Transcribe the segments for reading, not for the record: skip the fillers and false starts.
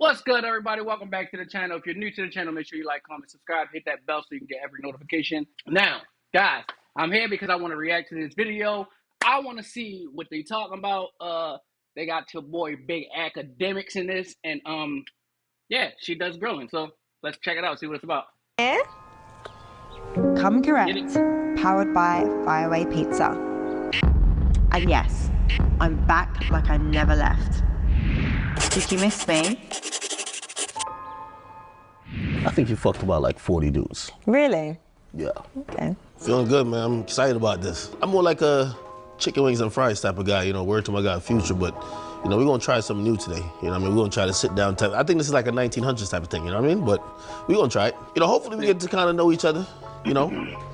What's good, everybody? Welcome back to the channel. If you're new to the channel, make sure you like, comment, subscribe, hit that bell so you can get every notification. Now, guys, I'm here because I want to react to this video. I want to see what they talking about. They got your boy Big Academics in this, and yeah, she does grilling. So let's check it out, see what it's about. Here, come Get correct, it? powered by Fireway Pizza. And yes, I'm back like I never left. Did you miss me? I think you fucked about like 40 dudes. Really? Yeah. Okay. Feeling good, man. I'm excited about this. I'm more like a chicken wings and fries type of guy, you know, word to my guy Future, but you know, we're gonna try something new today. You know what I mean? We're gonna try to sit down type. I think this is like a 1900s type of thing, you know what I mean? But we're gonna try it. You know, hopefully we get to kind of know each other, you know,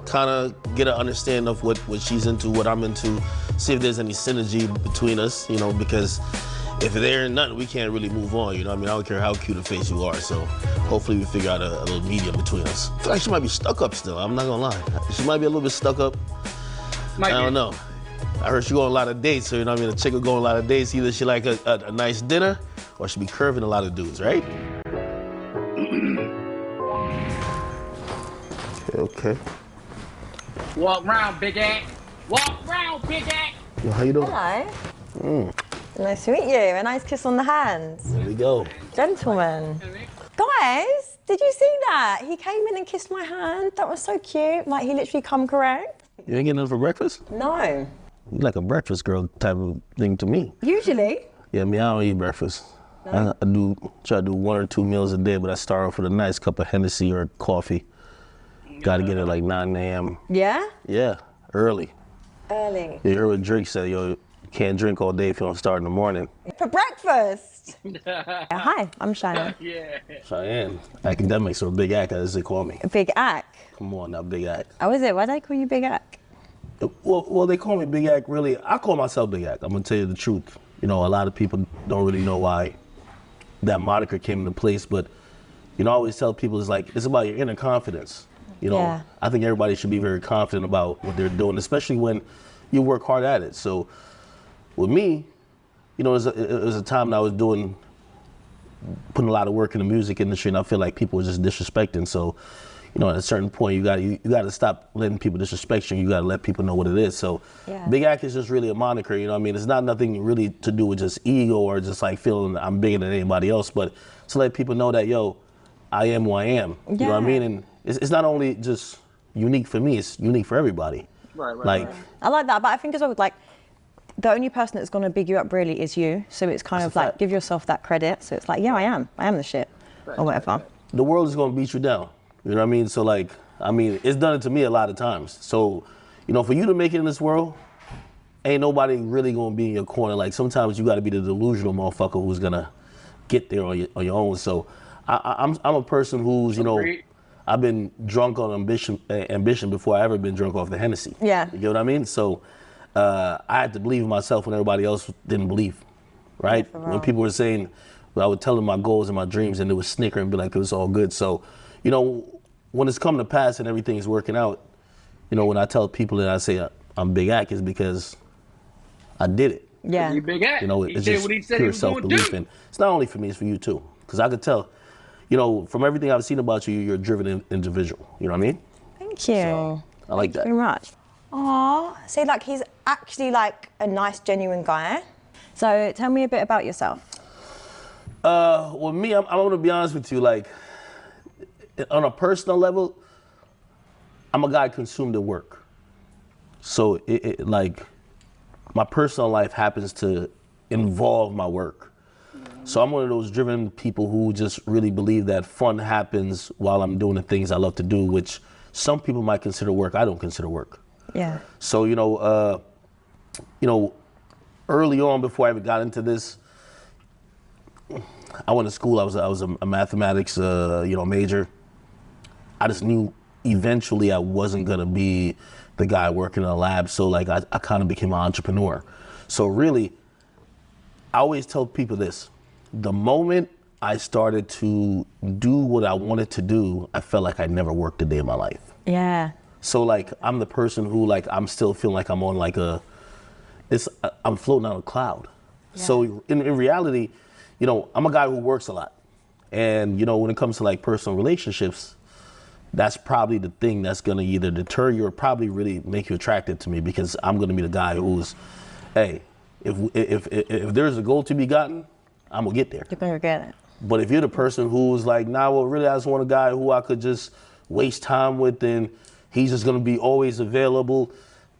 kind of get an understanding of what she's into, what I'm into, see if there's any synergy between us, you know, because if there ain't nothing, we can't really move on, you know what I mean? I don't care how cute a face you are, so hopefully we figure out a little medium between us. I feel like she might be stuck up still, I'm not gonna lie. She might be a little bit stuck up. I don't know. I heard she go on a lot of dates, so you know what I mean? A chick will go on a lot of dates, either she like a nice dinner, or she be curving a lot of dudes, right? Okay. Walk round, Big Act. Walk round, Big Act. Yo, how you doing? Hello. Nice to meet you. A nice kiss on the hands. There we go. Gentlemen. Guys, did you see that? He came in and kissed my hand. That was so cute. Like, he literally come correct. You ain't getting nothing for breakfast? No. You like a breakfast girl type of thing to me. Usually. Yeah, I mean, I don't eat breakfast. No? I try to do 1 or 2 meals a day, but I start off with a nice cup of Hennessy or coffee. Got to get it like 9 a.m. Yeah? Yeah, early. Early. Yeah, Irwin Drake said, yo, you can't drink all day if you don't start in the morning. For breakfast. Hi, I'm Shana. Yeah. Cheyenne. Academics or Big Act, as they call me. Big Ack. Come on now, Big Act. Oh, is it? Why do they call you Big Ack? Well, they call me Big Act, really. I call myself Big Act. I'm going to tell you the truth. You know, a lot of people don't really know why that moniker came into place, but, you know, I always tell people it's about your inner confidence. You know, Yeah. I think everybody should be very confident about what they're doing, especially when you work hard at it. So with me, you know, it was a time that I was putting a lot of work in the music industry, and I feel like people were just disrespecting. So, you know, at a certain point, you got to stop letting people disrespect you. You got to let people know what it is. So, Yeah. Big Act is just really a moniker. You know what I mean? It's not nothing really to do with just ego or just like feeling I'm bigger than anybody else, but to let people know that, yo, I am who I am. You know what I Yeah. mean? And it's not only just unique for me, it's unique for everybody. Right. Like, I like that, but I think as well, like, the only person that's going to big you up really is you. So it's kind of like, fact. give yourself that credit. So it's like, yeah, I am the shit, or whatever. the world is gonna beat you down. You know what I mean? So like, I mean, it's done it to me a lot of times. So, you know, for you to make it in this world, ain't nobody really gonna be in your corner. Like sometimes you gotta be the delusional motherfucker who's gonna get there on your own. So I'm a person who's, you know, Agreed. I've been drunk on ambition before I ever been drunk off the Hennessy. Yeah. You know what I mean? So I had to believe in myself when everybody else didn't believe, right? for When real. people were saying, well, I would tell them my goals and my dreams, and they would snicker and be like, it was all good. So, you know, when it's come to pass and everything's working out, you know, when I tell people that I say I'm Big Act, is because I did it. Yeah. You Big Act. You know, He it's did just what he said he pure was going to self-belief. do. And it's not only for me, it's for you too. Because I could tell, you know, from everything I've seen about you, you're a driven individual. You know what I mean? Thank you. I like that. Very much. Aw, see, like, he's actually like a nice, genuine guy. So tell me a bit about yourself. Well, me, I'm gonna be honest with you. Like, on a personal level, I'm a guy consumed at work. So, like, my personal life happens to involve my work. So I'm one of those driven people who just really believe that fun happens while I'm doing the things I love to do, which some people might consider work. I don't consider work. Yeah. So, you know, early on, before I ever got into this, I went to school. I was a mathematics, major. I just knew eventually I wasn't gonna be the guy working in a lab. So like, I kind of became an entrepreneur. So really, I always tell people this: the moment I started to do what I wanted to do, I felt like I never worked a day in my life. Yeah. So like, I'm the person who like, I'm still feeling like I'm on like I'm floating on a cloud. Yeah. So in reality, you know, I'm a guy who works a lot. And, you know, when it comes to like personal relationships, that's probably the thing that's going to either deter you or probably really make you attracted to me, because I'm going to be the guy who's, hey, if there's a goal to be gotten, I'm going to get there. You're gonna get it. But if you're the person who's like, nah, well, really, I just want a guy who I could just waste time with and he's just going to be always available,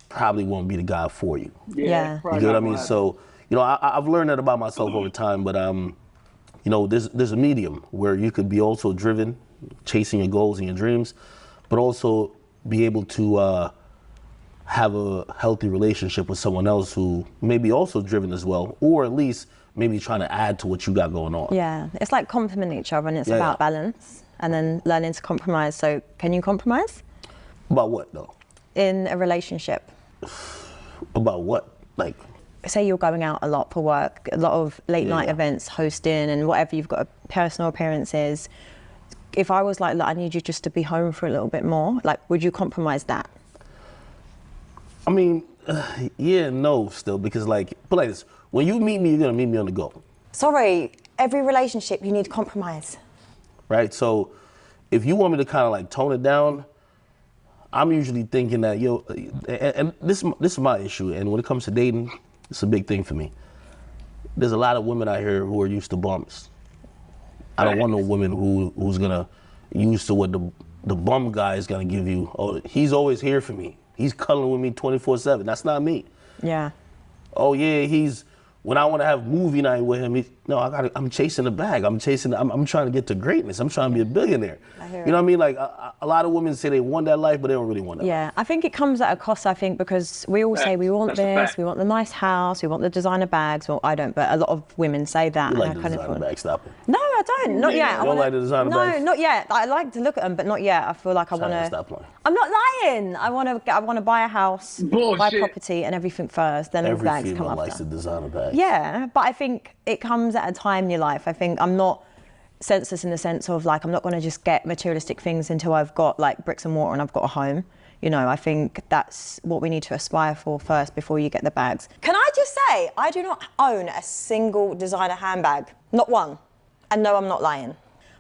probably won't be the guy for you. Yeah. You get what I mean? So, you know, I've learned that about myself over time, but, you know, there's a medium where you could be also driven, chasing your goals and your dreams, but also be able to have a healthy relationship with someone else who may be also driven as well, or at least maybe trying to add to what you got going on. Yeah, it's like complement each other, and it's Yeah, about yeah. balance and then learning to compromise. So can you compromise About what, though? in a relationship? About what? Like, Say you're going out a lot for work, a lot of late night yeah. events, hosting and whatever, you've got personal appearances. If I was like, look, I need you just to be home for a little bit more, like, would you compromise that? I mean, yeah and no still, because like, put it like this, when you meet me, you're gonna meet me on the go, Sorry, every relationship you need compromise. right? So if you want me to kind of like tone it down, I'm usually thinking that, yo, and this is my issue, and when it comes to dating, it's a big thing for me. There's a lot of women out here who are used to bums. I don't want no woman who's gonna used to what the bum guy is gonna give you. Oh, he's always here for me. He's cuddling with me 24/7. That's not me. Yeah. Oh yeah, when I want to have movie night with him, I'm chasing the bag. I'm trying to get to greatness. I'm trying to be a billionaire. I hear You know what I mean? Like a lot of women say they want that life, but they don't really want that. Yeah, I think it comes at a cost, I think, because we all say we want That's a this, fact. we want the nice house, we want the designer bags. Well, I don't, but a lot of women say that. You and like I the kind of designer thought- bag, stop it. No, I don't. Not yet. You don't like the designer no, bags? No, not yet. I like to look at them, but not yet. I feel like I want to. Stop playing. I'm not lying. I want to buy a house, buy Bullshit. property, and everything first. Then all the Every bags come female after. likes the designer bag. Yeah, but I think it comes at a time in your life. I think I'm not senseless in the sense of like I'm not going to just get materialistic things until I've got like bricks and mortar and I've got a home. You know, I think that's what we need to aspire for first before you get the bags. Can I just say, I do not own a single designer handbag, not one. And no, I'm not lying.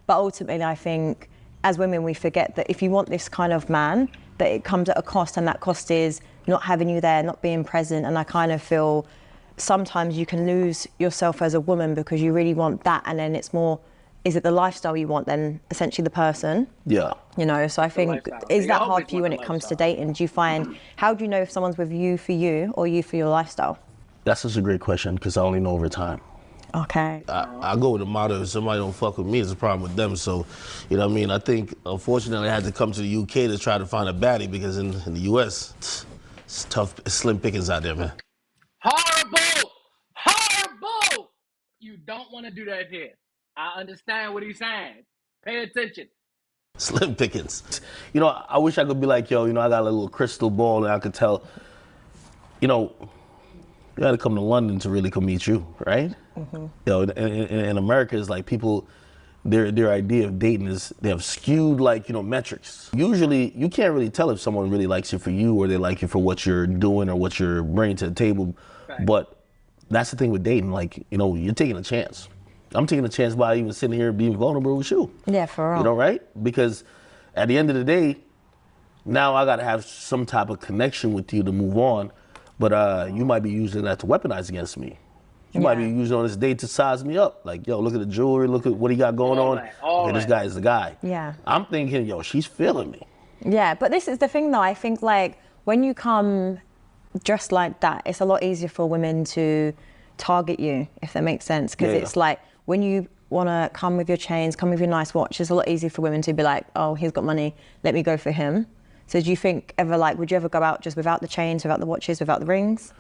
But ultimately, I think as women, we forget that if you want this kind of man, that it comes at a cost, and that cost is not having you there, not being present. And I kind of feel sometimes you can lose yourself as a woman because you really want that, and then it's more, is it the lifestyle you want than essentially the person? Yeah. You know, so I think, lifestyle. is They that always hard for you want when the it comes to lifestyle. dating? Do you find, how do you know if someone's with you for you or you for your lifestyle? That's just a great question, because I only know over time. Okay. I go with the motto, if somebody don't fuck with me, it's a problem with them. So, you know what I mean? I think, unfortunately, I had to come to the UK to try to find a baddie, because in the US, it's tough, it's slim pickings out there, man. Horrible! Horrible! You don't want to do that here. I understand what he's saying. Pay attention. Slim pickings. You know, I wish I could be like, yo, you know, I got a little crystal ball and I could tell, you know, you gotta come to London to really come meet you, right? Mm-hmm. You know, in America, it's like people, their idea of dating is, they have skewed, like, you know, metrics. Usually, you can't really tell if someone really likes you for you or they like you for what you're doing or what you're bringing to the table. Right. But that's the thing with dating, like, you know, you're taking a chance. I'm taking a chance by even sitting here being vulnerable with you. Yeah, for real. You know, right? Because at the end of the day, now I gotta have some type of connection with you to move on. But you might be using that to weaponize against me. You might be Yeah. using on this date to size me up. Like, yo, look at the jewelry, look at what he got going All on. that, all Okay, this that. guy is the guy. Yeah. I'm thinking, yo, she's feeling me. Yeah, but this is the thing though, I think like when you come dressed like that, it's a lot easier for women to target you, if that makes sense. Because Yeah. it's like when you want to come with your chains, come with your nice watch, it's a lot easier for women to be like, oh, he's got money, let me go for him. So do you think ever like, would you ever go out just without the chains, without the watches, without the rings?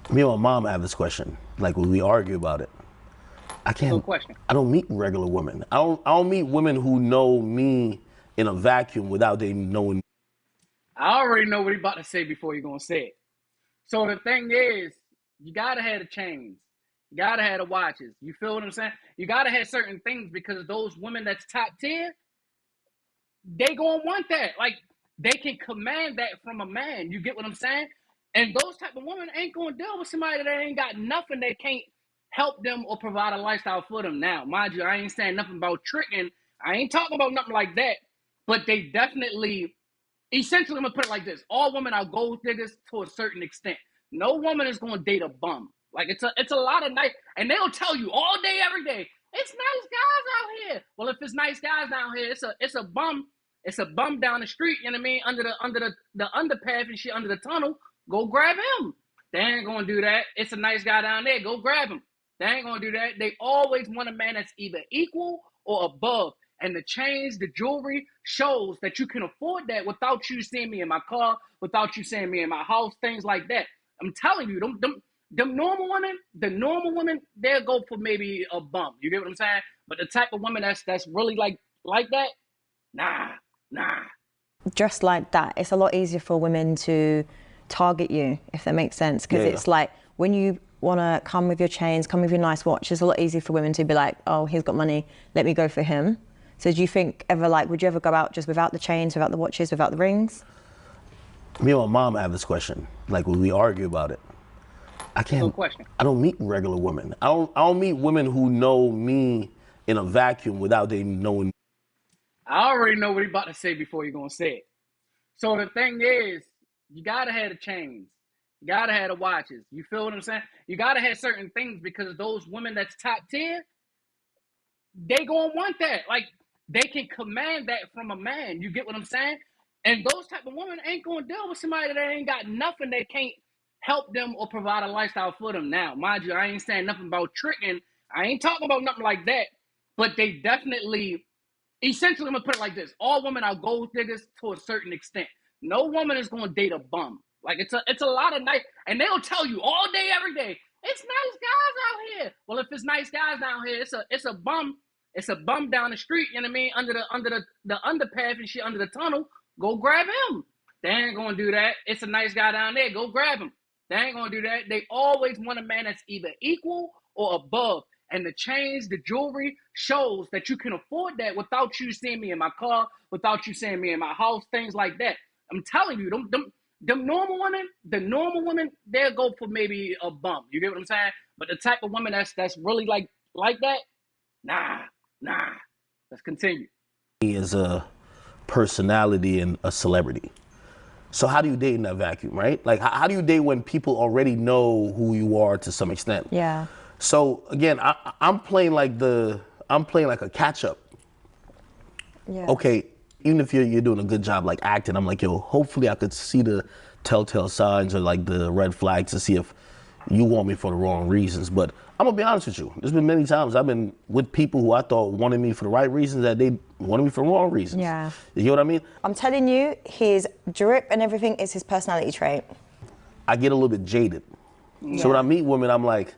Me and my mom have this question. Like, when we argue about it, I can't. Good question. I don't meet regular women. I don't meet women who know me in a vacuum without they knowing. I already know what he's about to say before you're going to say it. So the thing is, you got to have the chains. You got to have the watches. You feel what I'm saying? You got to have certain things because those women that's top tier, they going to want that. Like, they can command that from a man. You get what I'm saying? And those type of women ain't going to deal with somebody that ain't got nothing, they can't help them or provide a lifestyle for them. Now, mind you, I ain't saying nothing about tricking. I ain't talking about nothing like that. But they definitely, essentially, I'm gonna put it like this: all women are gold diggers to a certain extent. No woman is gonna date a bum. Like it's a lot of nice, and they'll tell you all day, every day, it's nice guys out here. Well, if it's nice guys down here, it's a bum. It's a bum down the street. You know what I mean? Under the underpath and shit, under the tunnel. Go grab him. They ain't gonna do that. It's a nice guy down there. Go grab him. They ain't gonna do that. They always want a man that's either equal or above. And the chains, the jewelry shows that you can afford that without you seeing me in my car, without you seeing me in my house, things like that. I'm telling you, them normal women, the normal women, they'll go for maybe a bum. You get what I'm saying? But the type of woman that's really like that, nah. Just like that, it's a lot easier for women to target you, if that makes sense. Because it's like when you want to come with your chains, come with your nice watch, it's a lot easier for women to be like, oh, he's got money, let me go for him. So do you think ever, like, would you ever go out just without the chains, without the watches, without the rings? Me and my mom have this question. Like, when we argue about it, I can't. No question. I don't meet regular women. I don't meet women who know me in a vacuum without they knowing. I already know what he's about to say before you're gonna say it. So the thing is, you gotta have the chains. You gotta have the watches. You feel what I'm saying? You gotta have certain things because those women that's top tier, they gonna want that. Like, they can command that from a man. You get what I'm saying? And those type of women ain't gonna deal with somebody that ain't got nothing that can't help them or provide a lifestyle for them. Now, mind you, I ain't saying nothing about tricking. I ain't talking about nothing like that. But they definitely, essentially, I'm gonna put it like this: all women are gold diggers to a certain extent. No woman is gonna date a bum. Like it's a lot of nice, and they'll tell you all day, every day, it's nice guys out here. Well, if it's nice guys down here, it's a bum. It's a bum down the street. You know what I mean? Under the underpath and shit, under the tunnel. Go grab him. They ain't gonna do that. It's a nice guy down there. Go grab him. They ain't gonna do that. They always want a man that's either equal or above. And the chains, the jewelry shows that you can afford that without you seeing me in my car, without you seeing me in my house, things like that. I'm telling you, them normal women, the normal women, they'll go for maybe a bum. You get what I'm saying? But the type of woman that's really like that, nah. Let's continue. He is a personality and a celebrity. So how do you date in that vacuum, right? Like, how do you date when people already know who you are to some extent? Yeah. So again, I'm playing like a catch up. Yeah. Okay, even if you're doing a good job like acting, I'm like, yo, hopefully I could see the telltale signs or like the red flags to see if you want me for the wrong reasons. But I'm gonna be honest with you. There's been many times I've been with people who I thought wanted me for the right reasons that they wanted me for the wrong reasons. Yeah. You get what I mean? I'm telling you, his drip and everything is his personality trait. I get a little bit jaded. Yeah. So when I meet women, I'm like,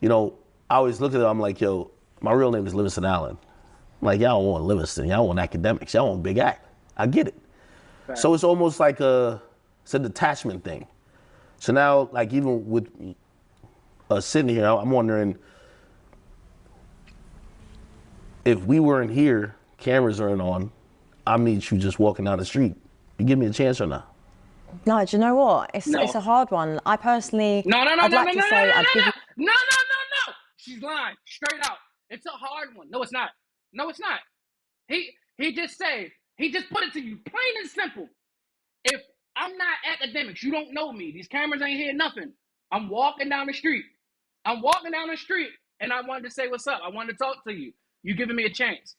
you know, I always look at them, I'm like, yo, my real name is Livingston Allen. I'm like, y'all don't want Livingston, y'all want academics, y'all want big act. I get it. Right. So it's almost like it's a detachment thing. So now, like, even with sitting here, I'm wondering if we weren't here, cameras aren't on, I meet you just walking down the street. You give me a chance or not? No, do you know what? It's a hard one. I personally, I'd like to say I'd give you... No. She's lying, straight out. It's a hard one. No, it's not. He just put it to you, plain and simple. If I'm not academics, you don't know me. These cameras ain't hear nothing. I'm walking down the street, and I wanted to say what's up. I wanted to talk to you. You giving me a chance.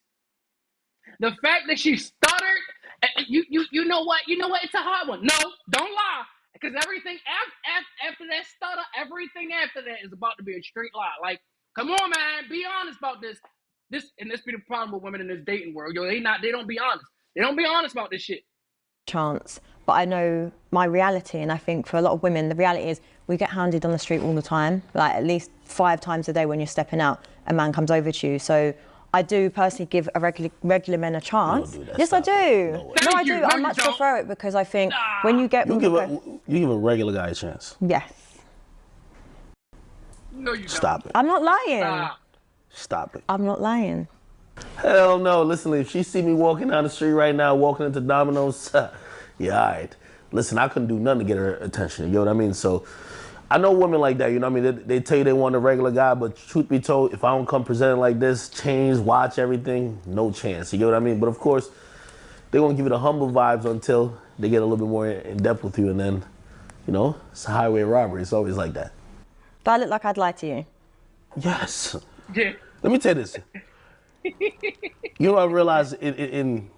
The fact that she stuttered, you know what? It's a hard one. No, don't lie. Because everything after that stutter, everything after that is about to be a straight lie. Like, come on, man, be honest about this. This be the problem with women in this dating world. Yo, they don't be honest. They don't be honest about this shit. Chance, but I know my reality, and I think for a lot of women, the reality is we get hounded on the street all the time. Like at least 5 times a day when you're stepping out, a man comes over to you. So I do personally give a regular men a chance. Yes, I do. No, I do. I much prefer it because I think when you get... You give a regular guy a chance. Yes. No, you don't. Stop it. I'm not lying. Stop it. I'm not lying. Hell no. Listen, if she see me walking down the street right now, walking into Domino's, yeah, all right. Listen, I couldn't do nothing to get her attention. You know what I mean? So I know women like that, you know what I mean? They tell you they want a regular guy, but truth be told, if I don't come presented like this, change, watch everything, no chance. You get what I mean? But of course, they're gonna give you the humble vibes until they get a little bit more in depth with you, and then, you know, it's a highway robbery. It's always like that. Do I look like I'd lie to you? Yes. Yeah. Let me tell you this. You know, I realized in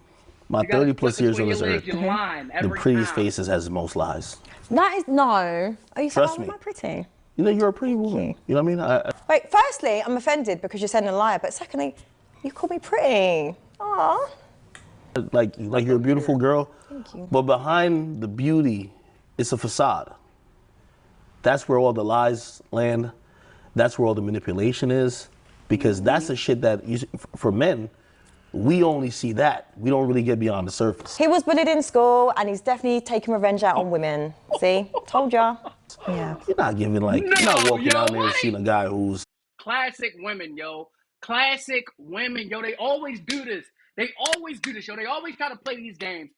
my 30 plus years on this earth, the prettiest faces has the most lies. That is no. Oh, you said, Trust oh, me. am I pretty? You know, you're a pretty woman. You know what I mean? Wait, firstly, I'm offended because you're saying a liar, but secondly, you call me pretty. Aww. Like you're a beautiful girl. Thank you. But behind the beauty, it's a facade. That's where all the lies land. That's where all the manipulation is. Because that's the shit that, for men, we only see that. We don't really get beyond the surface. He was bullied in school and he's definitely taking revenge out on women. See? Told ya. Yeah. You're not giving like, you're not walking out there and seeing a guy who's... Classic women, yo. Classic women, yo. They always do this. They always do this, yo. They always try to play these games.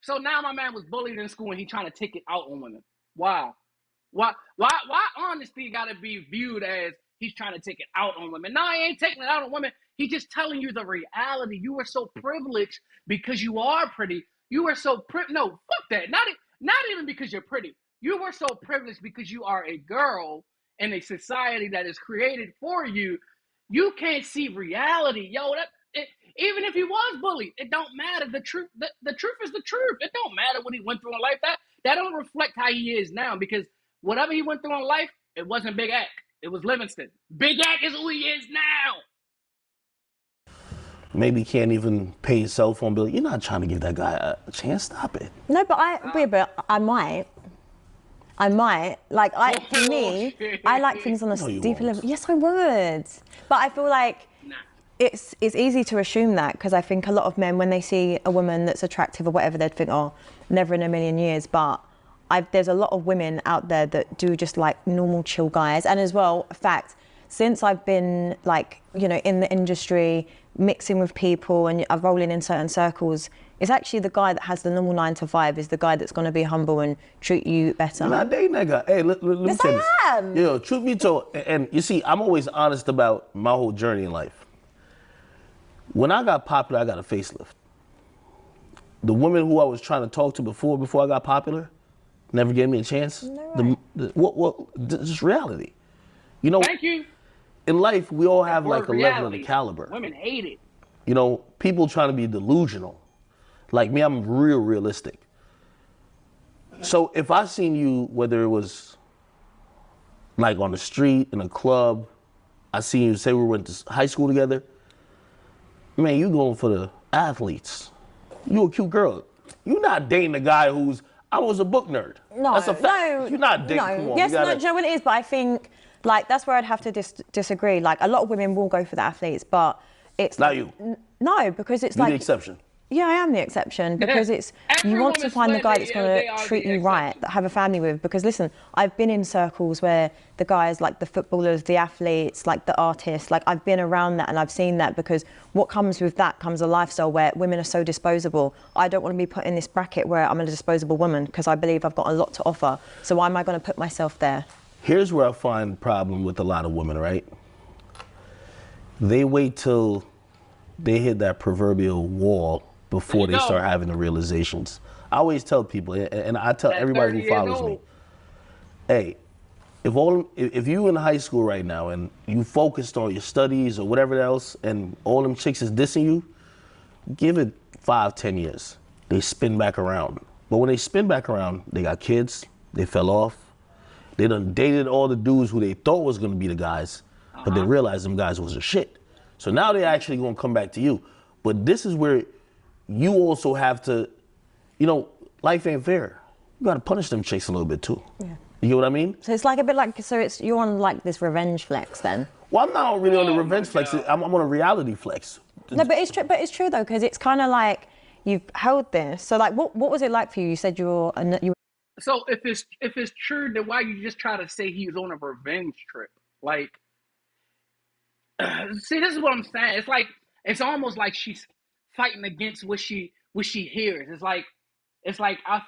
So now my man was bullied in school and he trying to take it out on women. Why? Why honesty gotta be viewed as he's trying to take it out on women? No, he ain't taking it out on women. He's just telling you the reality. You are so privileged because you are pretty. You are so no, fuck that. Not even because you're pretty. You were so privileged because you are a girl in a society that is created for you. You can't see reality, yo. Even if he was bullied, it don't matter. The truth is the truth. It don't matter what he went through in life. That don't reflect how he is now, because whatever he went through in life, it wasn't Big Ack. It was Livingston. Big Ack is who he is now. Maybe he can't even pay his cell phone bill. You're not trying to give that guy a chance. Stop it. No, but I might. Like, for me, I like things on a deeper level. Yes, I would. But I feel like it's easy to assume that, because I think a lot of men, when they see a woman that's attractive or whatever, they'd think, oh, never in a million years. But there's a lot of women out there that do just like normal chill guys. And as well, fact, since I've been like, you know, in the industry, mixing with people and rolling in certain circles, it's actually the guy that has the normal 9 to 5 is the guy that's going to be humble and treat you better. You're not dating that guy. Hey, let me Yes, tell you I this. am. Yo, truth be told, and you see, I'm always honest about my whole journey in life. When I got popular, I got a facelift. The women who I was trying to talk to before I got popular, never gave me a chance. No way. Just reality. You know, Thank you. in life, we all have like a level Reality. and a caliber. Women hate it. You know, people trying to be delusional. Like me, I'm real realistic. So if I seen you, whether it was like on the street, in a club, I seen you, say we went to high school together, man, you going for the athletes. You a cute girl. You not dating a guy I was a book nerd. No, that's a fact. no. You're not dating. No. Come on, Yes, you gotta, no, do you know what it is? But I think, like, that's where I'd have to disagree. Like, a lot of women will go for the athletes, but it's... Not you. No, because it's You're like... the exception. Yeah, I am the exception, because it's Every you want to woman's find the guy they that's going are to treat the you right, exception. that have a family with. Because listen, I've been in circles where the guys, like the footballers, the athletes, like the artists, like I've been around that and I've seen that, because what comes with that comes a lifestyle where women are so disposable. I don't want to be put in this bracket where I'm a disposable woman, because I believe I've got a lot to offer. So why am I going to put myself there? Here's where I find problem with a lot of women, right? They wait till they hit that proverbial wall before they start having the realizations. I always tell people, and I tell everybody who follows me, hey, if you in high school right now and you focused on your studies or whatever else, and all them chicks is dissing you, give it 5-10 years. They spin back around. But when they spin back around, they got kids, they fell off, they done dated all the dudes who they thought was gonna be the guys, but they realized them guys was a shit. So now they actually gonna come back to you. But this is where you also have to, you know, life ain't fair. You gotta punish them chicks a little bit too. Yeah. You get what I mean? So it's like a bit like, so you're on like this revenge flex then? Well, I'm not really on the revenge flex. I'm on a reality flex. No, but it's true though, because it's kind of like you've held this. So like, what was it like for you? You said you were. So if it's true, then why you just try to say he was on a revenge trip? Like, see, this is what I'm saying. It's like, it's almost like she's fighting against what she hears. It's like I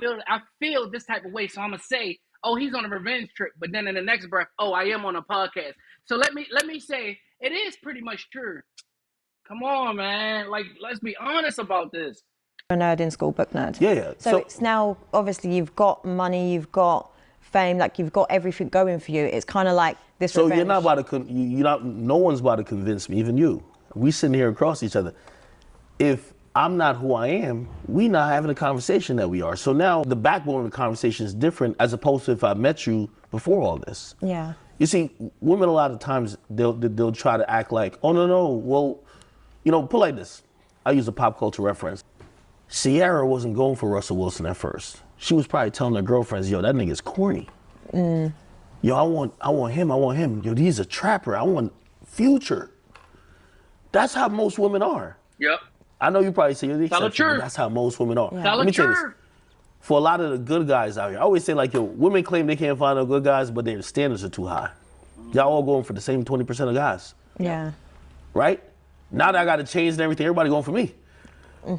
feel this type of way, so I'm gonna say, oh, he's on a revenge trip, but then in the next breath, oh, I am on a podcast. So let me say it is pretty much true. Come on, man. Like, let's be honest about this. A nerd in school, book nerd. Yeah. So it's now, obviously, you've got money, you've got fame, like you've got everything going for you. It's kind of like this. So revenge. you're not about to, no one's about to convince me, even you. We sitting here across each other. If I'm not who I am, we not having a conversation that we are. So now the backbone of the conversation is different as opposed to if I met you before all this. Yeah. You see, women a lot of times, they'll try to act like, oh, no, well, put like this. I use a pop culture reference. Ciara wasn't going for Russell Wilson at first. She was probably telling her girlfriends, yo, that nigga's corny. Yo, I want him. Yo, he's a trapper. I want Future. That's how most women are. Yep. I know you probably say you're the Tell the exception, but truth. that's how most women are. Tell Let the me tell you this. truth. For a lot of the good guys out here, I always say like, yo, women claim they can't find no good guys, but their standards are too high. Y'all all going for the same 20% of guys. Yeah. Right? Now that I got to change and everything, everybody going for me.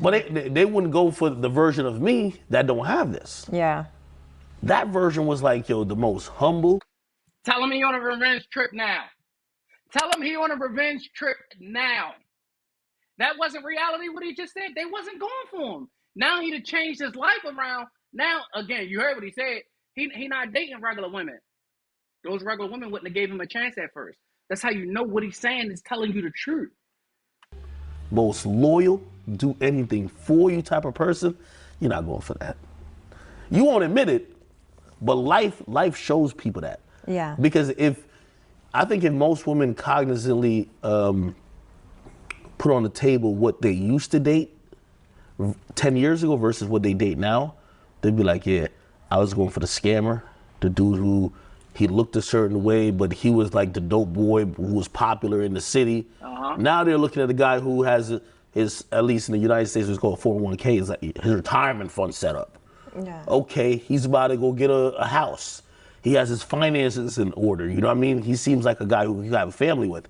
But they wouldn't go for the version of me that don't have this. Yeah. That version was like, yo, the most humble. Tell him he on a revenge trip now. Tell him he on a revenge trip now. That wasn't reality what he just said. They wasn't going for him. Now he done changed his life around. Now, again, you heard what he said. He not dating regular women. Those regular women wouldn't have gave him a chance at first. That's how you know what he's saying is telling you the truth. Most loyal, do anything for you type of person, you're not going for that. You won't admit it, but life shows people that. Yeah. Because I think if most women cognizantly put on the table what they used to date 10 years ago versus what they date now, they'd be like, yeah, I was going for the scammer, the dude who he looked a certain way, but he was like the dope boy who was popular in the city. Now they're looking at the guy who has his, at least in the United States, it's called 401k, is like his retirement fund set up. Yeah. Okay, he's about to go get a house. He has his finances in order. You know what I mean? He seems like a guy who you have a family with.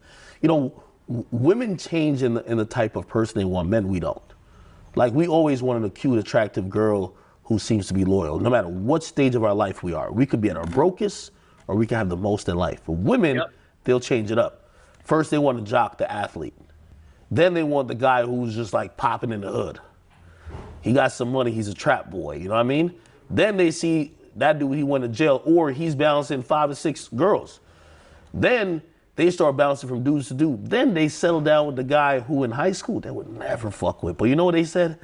Women change in the type of person they want. Men, we don't. Like, we always want an cute, attractive girl who seems to be loyal, no matter what stage of our life we are. We could be at our brokest, or we can have the most in life. For women, they'll change it up. First, they want to jock the athlete. Then they want the guy who's just like popping in the hood. He got some money, he's a trap boy, you know what I mean? Then they see that dude, he went to jail, or he's bouncing 5 or 6 girls. Then they start bouncing from dudes to dude. Then they settle down with the guy who in high school they would never fuck with. But you know what they said?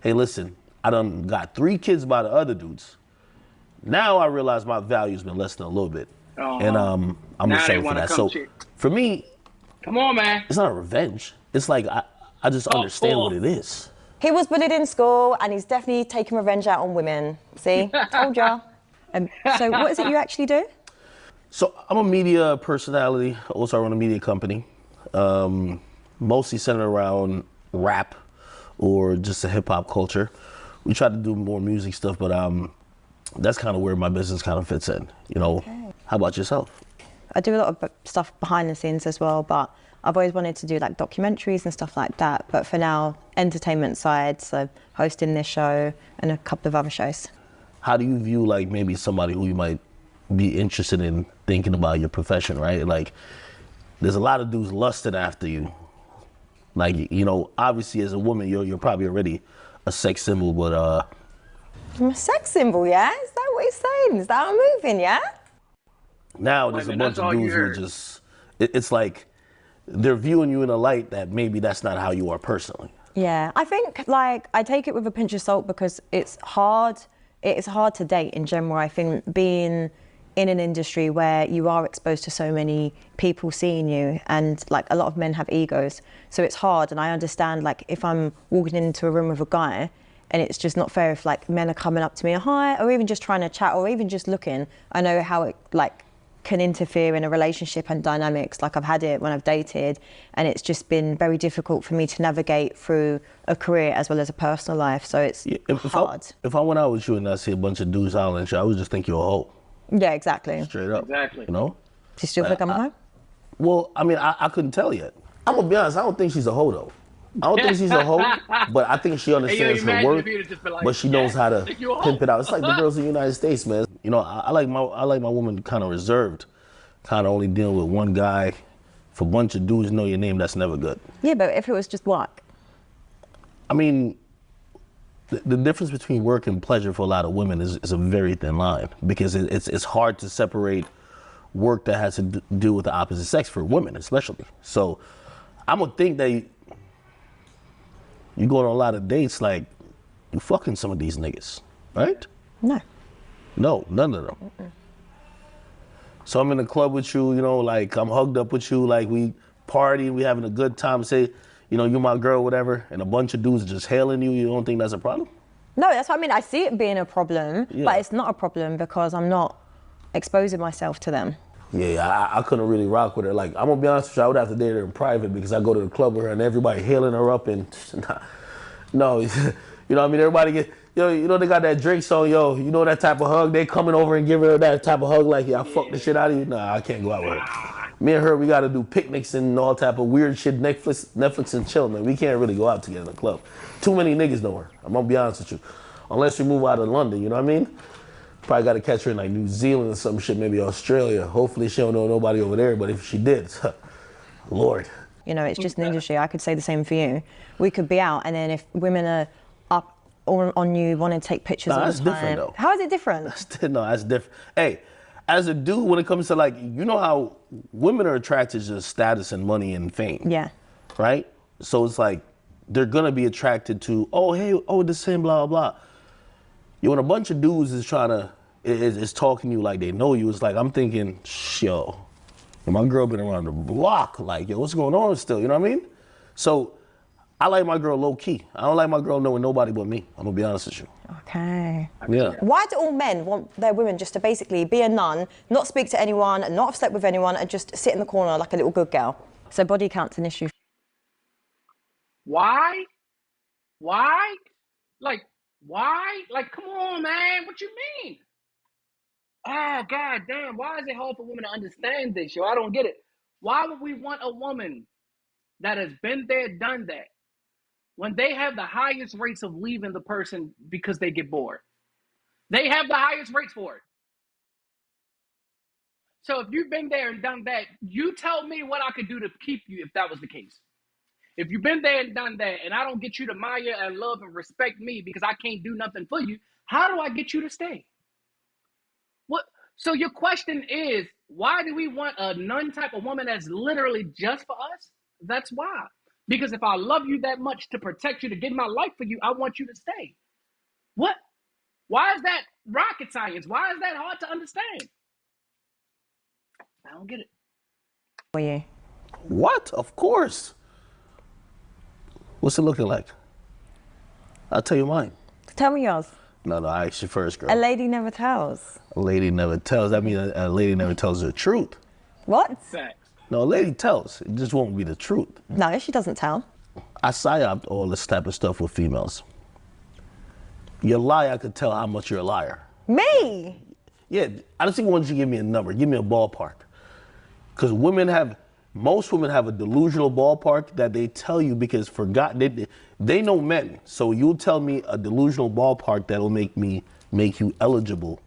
Hey, listen, I done got 3 kids by the other dudes. Now I realize my value's been less than a little bit. And I'm gonna settle for that. So for me, come on, man. It's not a revenge. It's like I just understand what it is. He was bullied in school, and he's definitely taking revenge out on women. See? Told ya. So what is it you actually do? So I'm a media personality. Also, I run a media company. Mostly centered around rap or just the hip hop culture. We try to do more music stuff, but that's kind of where my business kind of fits in. Okay. How about yourself? I do a lot of stuff behind the scenes as well, but I've always wanted to do like documentaries and stuff like that. But for now, entertainment side, so hosting this show and a couple of other shows. How do you view like maybe somebody who you might be interested in thinking about your profession, right? Like, there's a lot of dudes lusting after you. Like, obviously as a woman, you're probably already a sex symbol, but I'm a sex symbol, yeah? Is that what he's saying? Is that how I'm moving, yeah? Now there's a bunch of dudes who are just, it's like they're viewing you in a light that maybe that's not how you are personally. Yeah, I think like I take it with a pinch of salt because it's hard to date in general. I think being in an industry where you are exposed to so many people seeing you, and like a lot of men have egos, so it's hard. And I understand like if I'm walking into a room with a guy and it's just not fair if like men are coming up to me, hi, or even just trying to chat or even just looking, I know how it like can interfere in a relationship and dynamics. Like I've had it when I've dated, and it's just been very difficult for me to navigate through a career as well as a personal life. So it's hard. If I went out with you and I see a bunch of dudes hollering, I would just think you're a hoe. Yeah, exactly. Straight up. Exactly. Do you still feel like I'm a hoe? Well, I mean, I couldn't tell yet. I'm gonna be honest, I don't think she's a hoe though. I don't think she's a hoe, but I think she understands her worth, but she knows how to pimp it out. It's like the girls in the United States, man. You know, I like my woman kind of reserved, kind of only dealing with one guy. If a bunch of dudes know your name, that's never good. Yeah, but if it was just work. I mean, the difference between work and pleasure for a lot of women is a very thin line, because it's hard to separate work that has to do with the opposite sex for women, especially. So I'm gonna think that you go on a lot of dates, like you fucking some of these niggas, right? No, none of them. So I'm in the club with you, you know, like I'm hugged up with you, like we party, we having a good time. Say, you know, you're my girl, whatever, and a bunch of dudes just hailing you. You don't think that's a problem? No, that's what I mean. I see it being a problem, Yeah. but it's not a problem because I'm not exposing myself to them. Yeah, I couldn't really rock with her. Like, I'm gonna be honest with you, I would have to date her in private, because I go to the club with her and everybody hailing her up and no, you know what I mean? Everybody get, yo, you know they got that Drake song, yo, you know that type of hug? They coming over and giving her that type of hug like, yeah, I fuck the shit out of you. Nah, I can't go out with her. Me and her, we gotta do picnics and all type of weird shit, Netflix and chill, man. We can't really go out together in the club. Too many niggas know her. I'm gonna be honest with you. Unless you move out of London, you know what I mean? Probably got to catch her in like New Zealand or some shit, maybe Australia. Hopefully she don't know nobody over there, but if she did, Lord. You know, it's just an industry. I could say the same for you. We could be out, and then if women are up on you, want to take pictures all the That's time. different though. How is it different? No, that's different. Hey, as a dude, when it comes to like, you know how women are attracted to status and money and fame. Yeah. Right? So it's like, they're gonna be attracted to, oh, hey, oh, the same, blah, blah, blah. Yo, when a bunch of dudes is trying to, is talking to you like they know you, it's like, I'm thinking, yo, my girl been around the block, like, yo, what's going on still, you know what I mean? So, I like my girl low key. I don't like my girl knowing nobody but me. I'm gonna be honest with you. Okay. Yeah. Why do all men want their women just to basically be a nun, not speak to anyone, not have slept with anyone, and just sit in the corner like a little good girl? So body count's an issue. Why? Why? Like, why? Like, come on, man. What you mean? Oh, god damn. Why is it hard for women to understand this, yo? I don't get it. Why would we want a woman that has been there, done that, when they have the highest rates of leaving the person because they get bored? They have the highest rates for it. So if you've been there and done that, you tell me what I could do to keep you if that was the case. If you've been there and done that, and I don't get you to admire and love and respect me because I can't do nothing for you, how do I get you to stay? What? So your question is, why do we want a nun type of woman that's literally just for us? That's why. Because if I love you that much to protect you, to give my life for you, I want you to stay. What? Why is that rocket science? Why is that hard to understand? I don't get it. For you. What? Of course. What's it looking like? I'll tell you mine. Tell me yours. No, I asked you first, girl. A lady never tells. A lady never tells. That means a lady never tells the truth. What? Facts. No, a lady tells. It just won't be the truth. No, she doesn't tell. I psyoped all this type of stuff with females. You lie, I could tell how much you're a liar. Me? Yeah, I just even want you to give me a number. Give me a ballpark. Because most women have a delusional ballpark that they tell you because they know men. So you'll tell me a delusional ballpark that'll make you eligible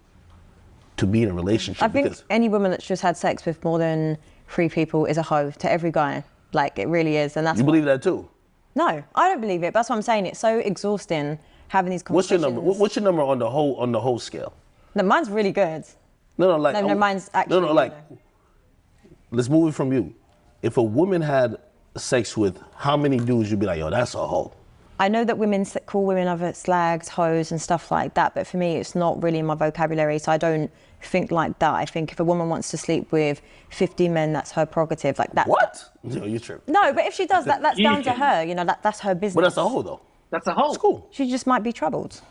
to be in a relationship. I think any woman that's just had sex with more than 3 people is a hoe to every guy. Like, it really is. And that's You believe that too? No, I don't believe it. That's what I'm saying. It's so exhausting having these What's your conversations. number? What's your number on the whole scale? No, mine's really good. No, like No, mine's actually. No, like let's move it from you. If a woman had sex with how many dudes, you'd be like, yo, that's a hoe. I know that women call women other slags, hoes, and stuff like that, but for me, it's not really in my vocabulary, so I don't think like that. I think if a woman wants to sleep with 50 men, that's her prerogative. Like that. What? Yo, you tripping. No, but if she does that, that's down to her. You know, that's her business. But that's a hoe, though. That's a hoe. It's cool. She just might be troubled.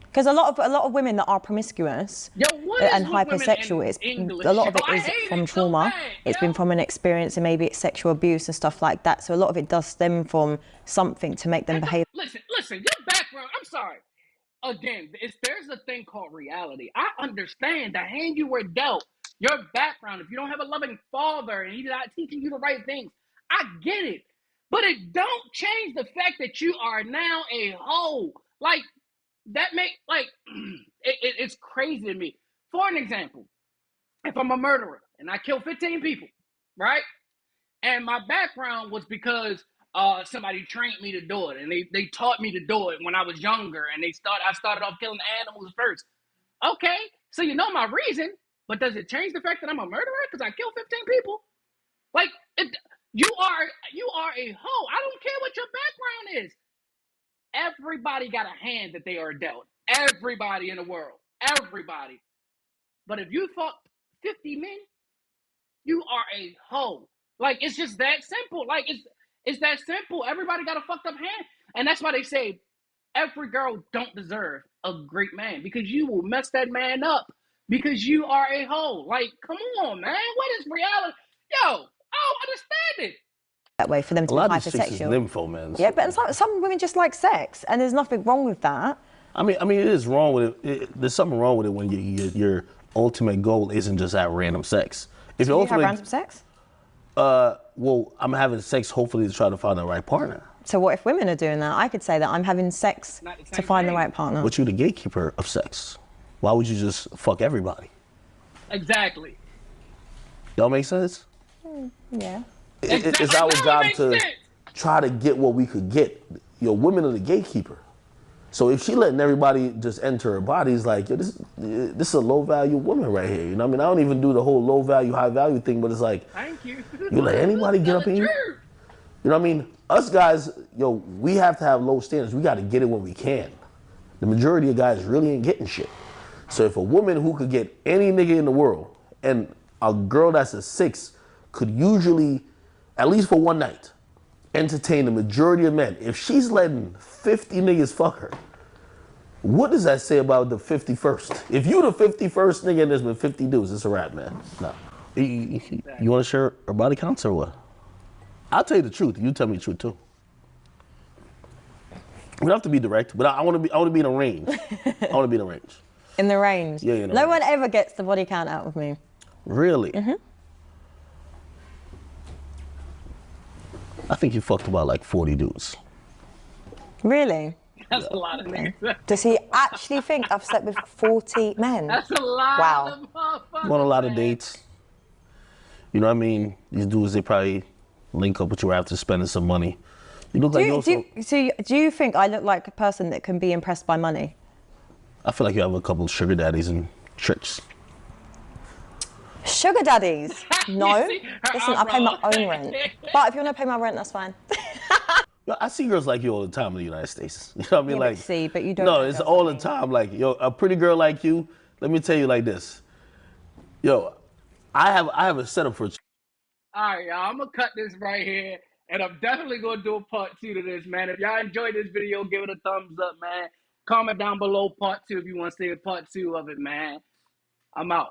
Because a lot of women that are promiscuous Yo, what is and with women hypersexual, in it's English? a lot of I it is hate from it so trauma. bad, It's yo. been from an experience, and maybe it's sexual abuse and stuff like that. So a lot of it does stem from something to make them behave. Listen, your background, I'm sorry. Again, there's a thing called reality. I understand the hand you were dealt, your background, if you don't have a loving father and he's not teaching you the right things, I get it. But it don't change the fact that you are now a hoe. Like, that it's crazy to me. For an example, if I'm a murderer and I kill 15 people, right? And my background was because somebody trained me to do it, and they taught me to do it when I was younger, and I started off killing animals first. Okay, so you know my reason, but does it change the fact that I'm a murderer because I killed 15 people? Like it, you are a hoe. I don't care what your background is. Everybody got a hand that they are dealt. Everybody in the world, everybody. But if you fucked 50 men, you are a hoe. Like it's just that simple. Like it's that simple. Everybody got a fucked up hand, and that's why they say every girl don't deserve a great man because you will mess that man up because you are a hoe. Like, come on, man. What is reality? Yo, I don't understand it. That way for them to A be lot of these chicks is hypersexual. nympho, man. Yeah, but some women just like sex, and there's nothing wrong with that. I mean, it is wrong with it. There's something wrong with it when your ultimate goal isn't just have random sex. If Do your you have ultimate, random sex? well, I'm having sex hopefully to try to find the right partner. So what if women are doing that? I could say that I'm having sex Not the to same find the thing. right partner. But you're the gatekeeper of sex. Why would you just fuck everybody? Exactly. Y'all make sense? Yeah. It's our That job makes to sense. try to get what we could get. Women are the gatekeeper. So if she letting everybody just enter her body, it's like, this is a low value woman right here. You know what I mean? I don't even do the whole low value, high value thing, but it's like, Thank you. you let anybody get up in you? You know what I mean? Us guys, we have to have low standards. We got to get it when we can. The majority of guys really ain't getting shit. So if a woman who could get any nigga in the world and a girl that's a 6 could usually, at least for one night, entertain the majority of men. If she's letting 50 niggas fuck her, what does that say about the 51st? If you the 51st nigga and there's been 50 dudes, it's a wrap, man. No. You want to share our body counts or what? I'll tell you the truth. You tell me the truth too. We don't have to be direct, but I want to be in a range. I want to be in a range. In the range. Yeah, in the no range. one ever gets the body count out of me. Really? Mm-hmm. I think you fucked about like 40 dudes. Really? That's a lot of niggas. Does he actually think I've slept with 40 men? That's a lot Wow. of motherfuckers. You want a lot of man. dates. You know what I mean? These dudes, they probably link up with you after spending some money. You look like you also... Do you think I look like a person that can be impressed by money? I feel like you have a couple of sugar daddies and tricks. Sugar daddies? No. see? Listen, I pay my own rent. But if you want to pay my rent, that's fine. I see girls like you all the time in the United States. You know what I mean? Yeah, but like, see, but you don't No, know it's girls all like the me. time. Like, a pretty girl like you. Let me tell you like this. I have a setup for. All right, y'all. I'm gonna cut this right here, and I'm definitely gonna do a part 2 to this, man. If y'all enjoyed this video, give it a thumbs up, man. Comment down below part 2 if you want to see a part 2 of it, man. I'm out.